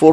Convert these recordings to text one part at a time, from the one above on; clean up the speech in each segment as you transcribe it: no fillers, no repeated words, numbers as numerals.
4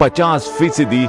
50%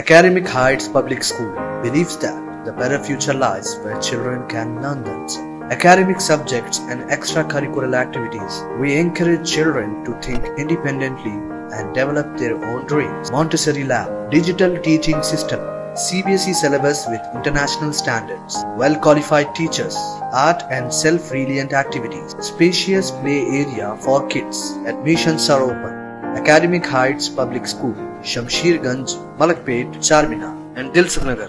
Academic Heights Public School believes that the better future lies where children can learn themselves. Academic subjects and extracurricular activities. We encourage children to think independently and develop their own dreams. Montessori Lab, digital teaching system, CBSE syllabus with international standards, well-qualified teachers, art and self-reliant activities, spacious play area for kids. Admissions are open. Academic Heights Public School, Shamsherganj, Malakpet, Charminar and Dilsukh Nagar.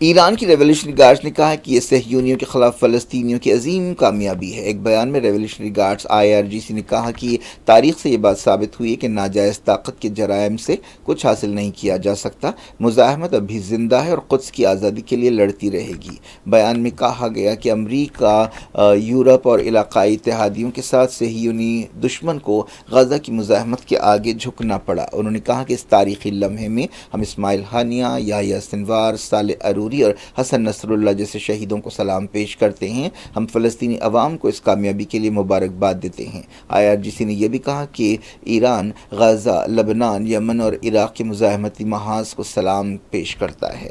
Iran کی revolutionary guards نے کہا کہ یہ صہیونیوں کے خلاف فلسطینیوں کی عظیم کامیابی ہے۔ ایک بیان میں ریولیوشنری گارڈز IRGC نے کہا کہ تاریخ سے یہ بات ثابت ہوئی ہے کہ ناجائز طاقت کے جرائم سے کچھ حاصل نہیں کیا جا سکتا۔ مزاحمت اب بھی زندہ ہے اور قدس کی آزادی کے لیے لڑتی رہے گی۔ بیان میں کہا گیا کہ امریکہ، یورپ اور علاقائی اتحادیوں کے ساتھ صہیونی دشمن کو غزہ کی مزاحمت کے آگے جھکنا پڑا۔ انہوں نے کہا کہ اس تاریخی لمحے میں ہم اسماعیل ہانیہ، یحییٰ سنوار، صالح عروری اور حسن نصر اللہ جیسے شہیدوں کو سلام پیش کرتے ہیں۔ ہم فلسطینی عوام کو اس کامیابی کے لیے مبارکباد دیتے ہیں۔ IRGC نے یہ بھی کہا کہ ایران غزہ، لبنان، یمن اور عراق کے مزاحمتی محاذ کو سلام پیش کرتا ہے۔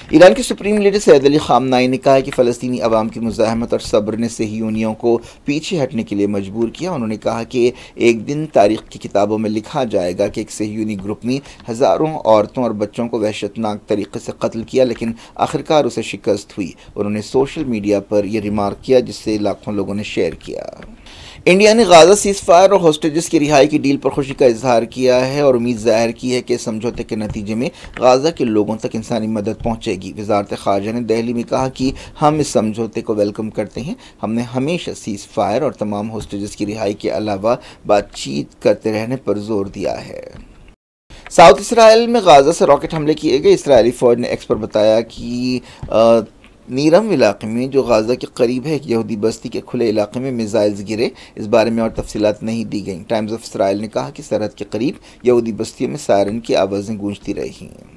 ایران کے سپریم لیڈر سید علی خامنائی نے کہا کہ فلسطینی عوام کی مزاحمت اور صبر نے صہیونیوں کو پیچھے ہٹنے کے لیے مجبور کیا۔ انہوں نے کہا کہ ایک دن تاریخ کی کتابوں میں لکھا جائے گا کہ ایک صہیونی گروپ نے ہزاروں عورتوں اور بچوں کو وحشتناک طریقے سے قتل کیا، لیکن آخرکار اسے شکست ہوئی۔ انہوں نے سوشل میڈیا پر یہ ریمارک کیا جس سے لاکھوں لوگوں نے شیئر کیا۔ انڈیا نے غازہ سیز فائر اور ہوسٹیجز کی رہائی کی ڈیل پر خوشی کا اظہار کیا ہے اور امید ظاہر کی ہے کہ سمجھوتے کے نتیجے میں غازہ کے لوگوں تک انسانی مدد پہنچے گی۔ وزارت خارجہ نے دہلی میں کہا کہ ہم اس سمجھوتے کو ویلکم کرتے ہیں۔ ہم نے ہمیشہ سیز فائر اور تمام ہوسٹیجز کی رہائی کے علاوہ بات چیت کرتے رہنے پر زور دیا ہے۔ ساؤتھ اسرائیل میں غازہ سے راکٹ حملے کیے گئے۔ اسرائیلی فوج نے ایکس پر بتایا کہ نیرم علاقے میں جو غازہ کے قریب ہے ایک یہودی بستی کے کھلے علاقے میں میزائلز گرے۔ اس بارے میں اور تفصیلات نہیں دی گئیں۔ ٹائمز آف اسرائیل نے کہا کہ سرحد کے قریب یہودی بستیوں میں سائرن کی آوازیں گونجتی رہی ہیں۔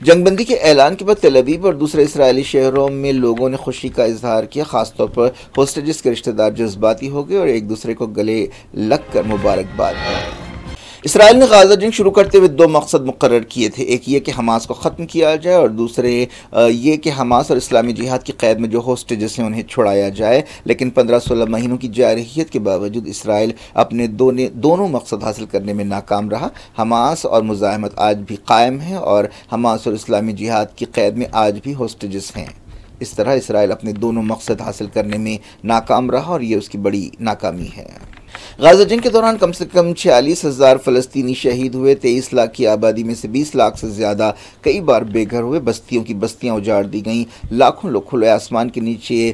جنگ بندی کے اعلان کے بعد تل ابیب اور دوسرے اسرائیلی شہروں میں لوگوں نے خوشی کا اظہار کیا۔ خاص طور پر ہوسٹیجز کے رشتہ دار جذباتی ہو گئے اور ایک دوسرے کو گلے لگ کر مبارکباد دی۔ اسرائیل نے غازہ جنگ شروع کرتے ہوئے دو مقصد مقرر کیے تھے، ایک یہ کہ حماس کو ختم کیا جائے اور دوسرے یہ کہ حماس اور اسلامی جہاد کی قید میں جو ہوسٹیجز ہیں انہیں چھڑایا جائے، لیکن 15-16 مہینوں کی جارحیت کے باوجود اسرائیل اپنے دونوں مقصد حاصل کرنے میں ناکام رہا۔ حماس اور مزاحمت آج بھی قائم ہے اور حماس اور اسلامی جہاد کی قید میں آج بھی ہوسٹیجز ہیں۔ اس طرح اسرائیل اپنے دونوں مقصد حاصل کرنے میں ناکام رہا اور یہ اس کی بڑی ناکامی ہے۔ غازہ جنگ کے دوران کم سے کم 46,000 فلسطینی شہید ہوئے، 23 لاکھ کی آبادی میں سے 20 لاکھ سے زیادہ کئی بار بے گھر ہوئے، بستیوں کی بستیاں اجاڑ دی گئیں، لاکھوں لوگ کھلے آسمان کے نیچے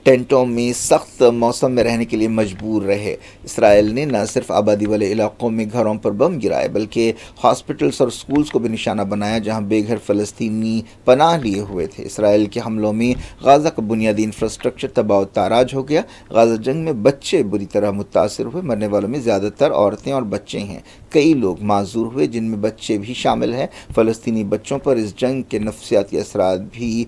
ٹینٹوں میں سخت موسم میں رہنے کے لیے مجبور رہے۔ اسرائیل نے نہ صرف آبادی والے علاقوں میں گھروں پر بم گرائے بلکہ ہاسپٹلز اور سکولز کو بھی نشانہ بنایا جہاں بے گھر فلسطینی پناہ لیے ہوئے تھے۔ اسرائیل کے حملوں میں غازہ کا بنیادی انفراسٹرکچر تباہ و تاراج ہو گیا۔ غازہ جنگ میں بچے بری طرح متاثر ہوئے، مرنے والوں میں زیادہ تر عورتیں اور بچے ہیں، کئی لوگ معذور ہوئے جن میں بچے بھی شامل ہیں۔ فلسطینی بچوں پر اس جنگ کے نفسیاتی اثرات بھی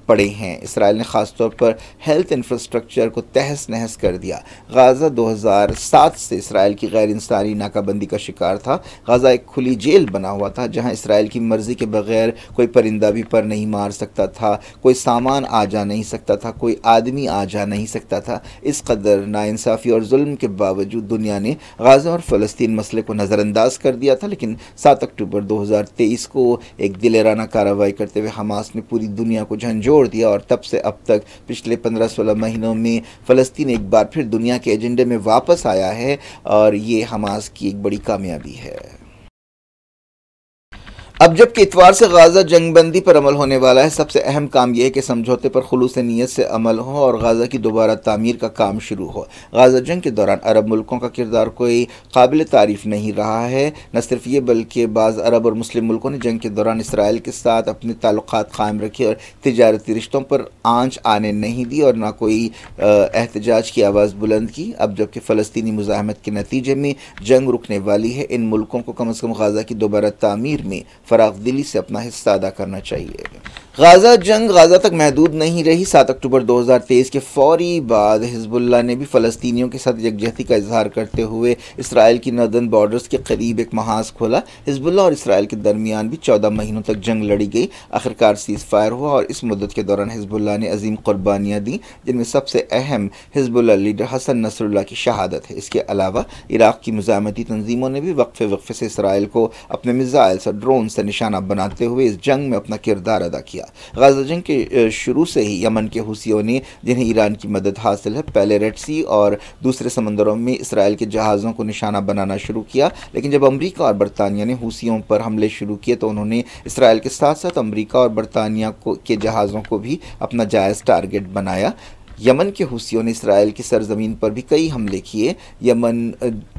پڑے ہیں۔ اسرائیل نے خاص طور پر ہیلتھ انفراسٹرکچر کو تہس نہس کر دیا۔ غازہ 2007 سے اسرائیل کی غیر انسانی ناکہ بندی کا شکار تھا۔ غازہ ایک کھلی جیل بنا ہوا تھا جہاں اسرائیل کی مرضی کے بغیر کوئی پرندہ بھی پر نہیں مار سکتا تھا، کوئی سامان آ جا نہیں سکتا تھا، کوئی آدمی آ جا نہیں سکتا تھا۔ اس قدر ناانصافی اور ظلم کے باوجود دنیا نے غازہ اور فلسطین مسئلے کو نظر انداز کر دیا تھا، لیکن 7 اکتوبر 2023 کو ایک دلیرانہ کارروائی کرتے ہوئے حماس نے پوری دنیا کو جھنجھوڑ دیا اور تب سے اب تک پچھلے 15-16 مہینوں میں فلسطین ایک بار پھر دنیا کے ایجنڈے میں واپس آیا ہے اور یہ حماس کی ایک بڑی کامیابی ہے۔ اب جب کہ اتوار سے غازہ جنگ بندی پر عمل ہونے والا ہے، سب سے اہم کام یہ ہے کہ سمجھوتے پر خلوص نیت سے عمل ہو اور غازہ کی دوبارہ تعمیر کا کام شروع ہو۔ غازہ جنگ کے دوران عرب ملکوں کا کردار کوئی قابل تعریف نہیں رہا ہے۔ نہ صرف یہ بلکہ بعض عرب اور مسلم ملکوں نے جنگ کے دوران اسرائیل کے ساتھ اپنے تعلقات قائم رکھے اور تجارتی رشتوں پر آنچ آنے نہیں دی اور نہ کوئی احتجاج کی آواز بلند کی۔ اب جب کہ فلسطینی مزاحمت کے نتیجے میں جنگ رکنے والی ہے، ان ملکوں کو کم از کم غازہ کی دوبارہ تعمیر میں فراغ دلی سے اپنا حصہ ادا کرنا چاہیے۔ غازہ جنگ غازہ تک محدود نہیں رہی۔ 7 اکتوبر 2023 کے فوری بعد حزب اللہ نے بھی فلسطینیوں کے ساتھ یکجہتی کا اظہار کرتے ہوئے اسرائیل کی ناردرن بارڈرز کے قریب ایک محاذ کھولا۔ حزب اللہ اور اسرائیل کے درمیان بھی 14 مہینوں تک جنگ لڑی گئی، آخرکار سیز فائر ہوا اور اس مدت کے دوران حزب اللہ نے عظیم قربانیاں دیں، جن میں سب سے اہم حزب اللہ لیڈر حسن نصر اللہ کی شہادت ہے۔ اس کے علاوہ عراق کی مزاحمتی تنظیموں نے بھی وقفے سے اسرائیل کو اپنے میزائلز اور ڈرون سے نشانہ بناتے ہوئے اس جنگ میں اپنا کردار ادا کیا۔ کیا۔ غزہ جنگ کے شروع سے ہی یمن کے حوثیوں نے، جنہیں ایران کی مدد حاصل ہے، پہلے ریڈ سی اور دوسرے سمندروں میں اسرائیل کے جہازوں کو نشانہ بنانا شروع کیا، لیکن جب امریکہ اور برطانیہ نے حوثیوں پر حملے شروع کیے تو انہوں نے اسرائیل کے ساتھ ساتھ امریکہ اور برطانیہ کے جہازوں کو بھی اپنا جائز ٹارگٹ بنایا۔ یمن کے حوثیوں نے اسرائیل کی سرزمین پر بھی کئی حملے کیے۔ یمن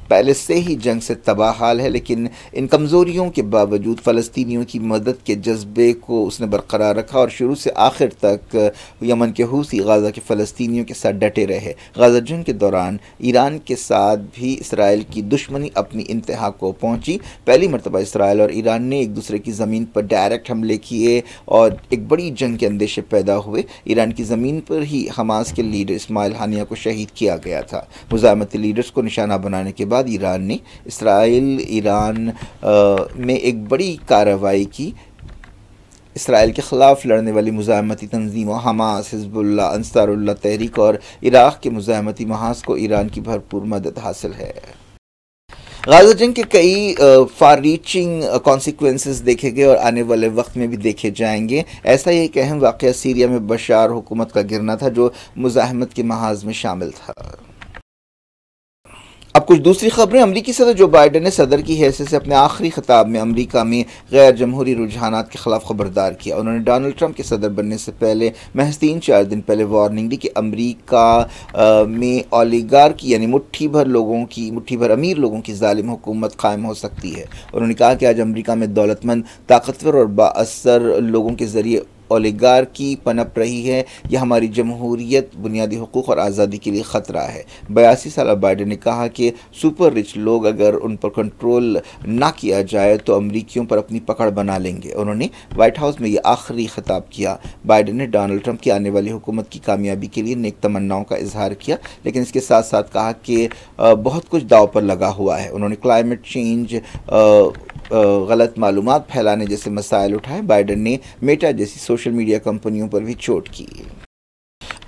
پہلے سے ہی جنگ سے تباہ حال ہے، لیکن ان کمزوریوں کے باوجود فلسطینیوں کی مدد کے جذبے کو اس نے برقرار رکھا اور شروع سے آخر تک یمن کے حوثی غزہ کے فلسطینیوں کے ساتھ ڈٹے رہے۔ غزہ جنگ کے دوران ایران کے ساتھ بھی اسرائیل کی دشمنی اپنی انتہا کو پہنچی۔ پہلی مرتبہ اسرائیل اور ایران نے ایک دوسرے کی زمین پر ڈائریکٹ حملے کیے اور ایک بڑی جنگ کے اندیشے پیدا ہوئے۔ ایران کی زمین پر ہی حماس کے لیڈر اسماعیل ہانیہ کو شہید کیا گیا تھا۔ مزاحمتی لیڈرز کو نشانہ بنانے کے بعد ایران نے ایران میں ایک بڑی کارروائی کی۔ اسرائیل کے خلاف لڑنے والی مزاحمتی تنظیموں حماس، حزب اللہ، انصار اللہ تحریک اور عراق کے مزاحمتی محاذ کو ایران کی بھرپور مدد حاصل ہے۔ غزہ جنگ کے کئی فار ریچنگ کانسیکوینسز دیکھے گئے اور آنے والے وقت میں بھی دیکھے جائیں گے۔ ایسا ہی ایک اہم واقعہ سیریا میں بشار حکومت کا گرنا تھا جو مزاحمت کے محاذ میں شامل تھا۔ اب کچھ دوسری خبریں۔ امریکی صدر جو بائیڈن نے صدر کی حیثیت سے اپنے آخری خطاب میں امریکہ میں غیر جمہوری رجحانات کے خلاف خبردار کیا۔ انہوں نے ڈونلڈ ٹرمپ کے صدر بننے سے پہلے محض 3-4 دن پہلے وارننگ دی کہ امریکہ میں اولیگارکی یعنی مٹھی بھر امیر لوگوں کی ظالم حکومت قائم ہو سکتی ہے۔ انہوں نے کہا کہ آج امریکہ میں دولت مند، طاقتور اور بااثر لوگوں کے ذریعے اولیگارکی پنپ رہی ہے۔ یہ ہماری جمہوریت، بنیادی حقوق اور آزادی کے لیے خطرہ ہے۔ 82 سالہ بائیڈن نے کہا کہ سپر رچ لوگ اگر ان پر کنٹرول نہ کیا جائے تو امریکیوں پر اپنی پکڑ بنا لیں گے۔ انہوں نے وائٹ ہاؤس میں یہ آخری خطاب کیا۔ بائیڈن نے ڈونلڈ ٹرمپ کی آنے والی حکومت کی کامیابی کے لیے نیک تمناؤں کا اظہار کیا، لیکن اس کے ساتھ ساتھ کہا کہ بہت کچھ داؤ پر لگا ہوا ہے۔ انہوں نے کلائمیٹ چینج، غلط معلومات پھیلانے جیسے مسائل اٹھائے۔ بائیڈن نے میٹا جیسی سوشل میڈیا کمپنیوں پر بھی چوٹ کی۔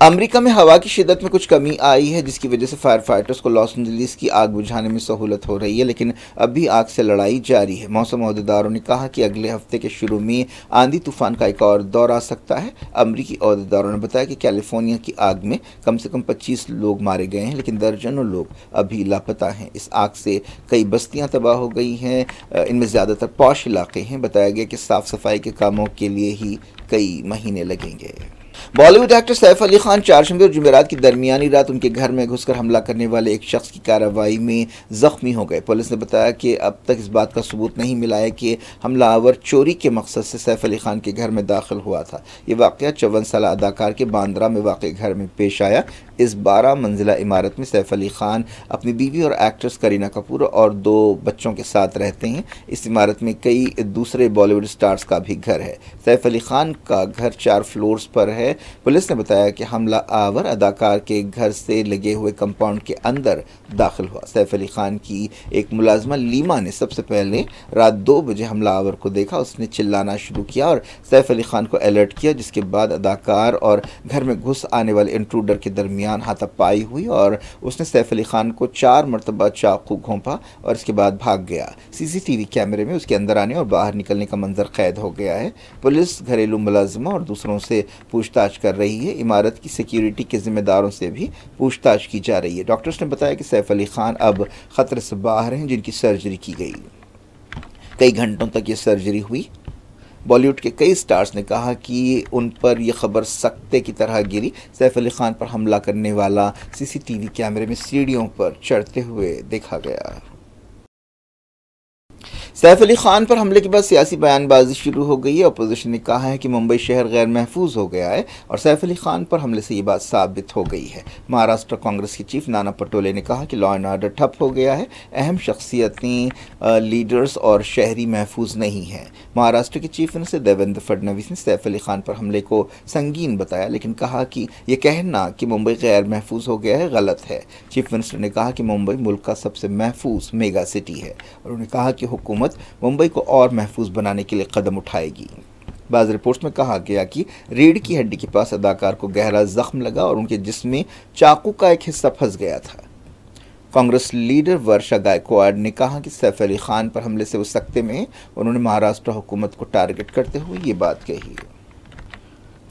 امریکہ میں ہوا کی شدت میں کچھ کمی آئی ہے، جس کی وجہ سے فائر فائٹرز کو لاس اینجلس کی آگ بجھانے میں سہولت ہو رہی ہے، لیکن اب بھی آگ سے لڑائی جاری ہے۔ موسم عہدیداروں نے کہا کہ اگلے ہفتے کے شروع میں آندھی طوفان کا ایک اور دور آ سکتا ہے۔ امریکی عہدیداروں نے بتایا کہ کیلیفورنیا کی آگ میں کم سے کم 25 لوگ مارے گئے ہیں، لیکن درجنوں لوگ ابھی لاپتہ ہیں۔ اس آگ سے کئی بستیاں تباہ ہو گئی ہیں، ان میں زیادہ تر پوش علاقے ہیں۔ بتایا گیا کہ صاف صفائی کے کاموں کے لیے ہی کئی مہینے لگیں گے۔ بالی would actor safe Ali Khan چہارشنبے اور جمعرات کی درمیانی رات ان کے گھر میں گھس کر حملہ کرنے والے ایک شخص کی کارروائی میں زخمی ہو گئے۔ پولیس نے بتایا کہ اب تک اس بات کا ثبوت نہیں ملا ہے کہ حملہ آور چوری کے مقصد سے سیف علی خان کے گھر میں داخل ہوا تھا۔ یہ واقعہ 54 سالہ اداکار کے باندرا میں واقع گھر میں پیش آیا۔ اس 12 منزلہ عمارت میں سیف علی خان اپنی بیوی اور ایکٹریس کرینہ کپور اور 2 بچوں کے ساتھ رہتے ہیں۔ اس عمارت میں کئی دوسرے بالی ووڈ سٹارز کا بھی گھر ہے۔ سیف علی خان کا گھر 4 فلورز پر ہے۔ پولیس نے بتایا کہ حملہ آور اداکار کے گھر سے لگے ہوئے کمپاؤنڈ کے اندر داخل ہوا۔ سیف علی خان کی ایک ملازمہ لیما نے سب سے پہلے رات 2 بجے حملہ آور کو دیکھا۔ اس نے چلانا شروع کیا اور سیف علی خان کو الرٹ کیا، جس کے بعد اداکار اور گھر میں گھس آنے والے انٹروڈر کے درمیان ہاتھا پائی ہوئی اور اس نے سیف علی خان کو 4 مرتبہ چاقو گھونپا اور اس کے بعد بھاگ گیا۔ CCTV کیمرے میں اس کے اندر آنے اور باہر نکلنے کا منظر قید ہو گیا ہے۔ پولیس گھریلو ملازمہ اور دوسروں سے پوچھ تاچھ کر رہی ہے۔ عمارت کی سیکیورٹی کے ذمہ داروں سے بھی پوچھ تاچھ کی جا رہی ہے۔ ڈاکٹرز نے بتایا کہ سیف علی خان اب خطرے سے باہر ہیں، جن کی سرجری کی گئی۔ کئی گھنٹوں تک یہ سرجری ہوئی۔ بالی ووڈ کے کئی سٹارز نے کہا کہ ان پر یہ خبر سکتے کی طرح گری۔ سیف علی خان پر حملہ کرنے والا CCTV کیمرے میں سیڑھیوں پر چڑھتے ہوئے دیکھا گیا۔ سیف علی خان پر حملے کے بعد سیاسی بیان بازی شروع ہو گئی ہے۔ اپوزیشن نے کہا ہے کہ ممبئی شہر غیر محفوظ ہو گیا ہے اور سیف علی خان پر حملے سے یہ بات ثابت ہو گئی ہے۔ مہاراشٹر کانگریس کے چیف نانا پٹولے نے کہا کہ لا اینڈ آرڈر ٹھپ ہو گیا ہے، اہم شخصیتیں، لیڈرز اور شہری محفوظ نہیں ہیں۔ مہاراشٹر کے چیف منسٹر دیویندر فڈنویس نے سیف علی خان پر حملے کو سنگین بتایا، لیکن کہا کہ یہ کہنا کہ ممبئی غیر محفوظ ہو گیا ہے غلط ہے۔ چیف منسٹر نے کہا کہ ممبئی ملک کا سب سے محفوظ میگا سٹی ہے اور انہوں نے کہا کہ حکومت ممبئی کو اور محفوظ بنانے کے لیے قدم اٹھائے گی۔ بعض رپورٹس میں کہا گیا کہ ریڑھ کی ہڈی کے پاس اداکار کو گہرا زخم لگا اور ان کے جسم میں چاقو کا ایک حصہ پھنس گیا تھا۔ کانگریس لیڈر ورشا گائیکواڈ نے کہا کہ سیف علی خان پر حملے سے وہ سکتے میں ہیں۔ انہوں نے مہاراشٹر حکومت کو ٹارگٹ کرتے ہوئے یہ بات کہی۔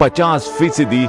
50%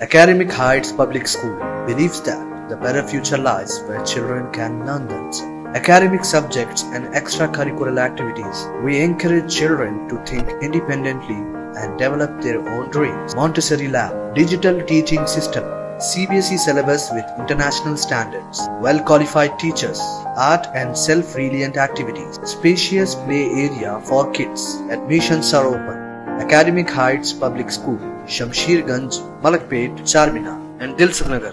Academic Heights Public School believes that the better future lies where children can learn themselves. Academic subjects and extracurricular activities. We encourage children to think independently and develop their own dreams. Montessori Lab, digital teaching system, CBSE syllabus with international standards, well-qualified teachers, art and self-reliant activities, spacious play area for kids. Admissions are open. Academic Heights Public School, Shamsherganj, Malakpet, Charminar and Dilsukhnagar.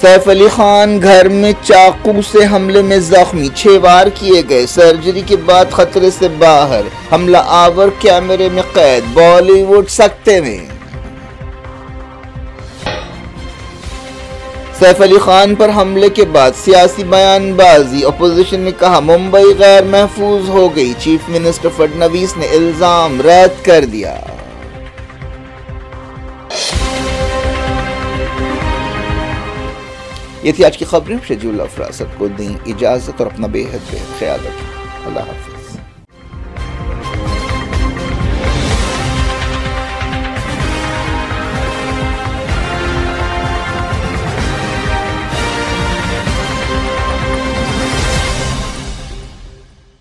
Saif Ali Khan گھر میں چاقو سے حملے میں زخمی، 6 وار کیے گئے، surgery کے بعد خطرے سے باہر، حملہ آور کیمرے میں قید، بالی ووڈ سکتے میں۔ سیف علی خان پر حملے کے بعد سیاسی بیان بازی، اپوزیشن نے کہا ممبئی غیر محفوظ ہو گئی، چیف منسٹر فڈنویس نے الزام رد کر دیا۔ یہ تھی آج کی خبریں، شجیع اللہ فراست کو دیں اجازت اور اپنا بے حد خیال رکھیں۔ اللہ حافظ۔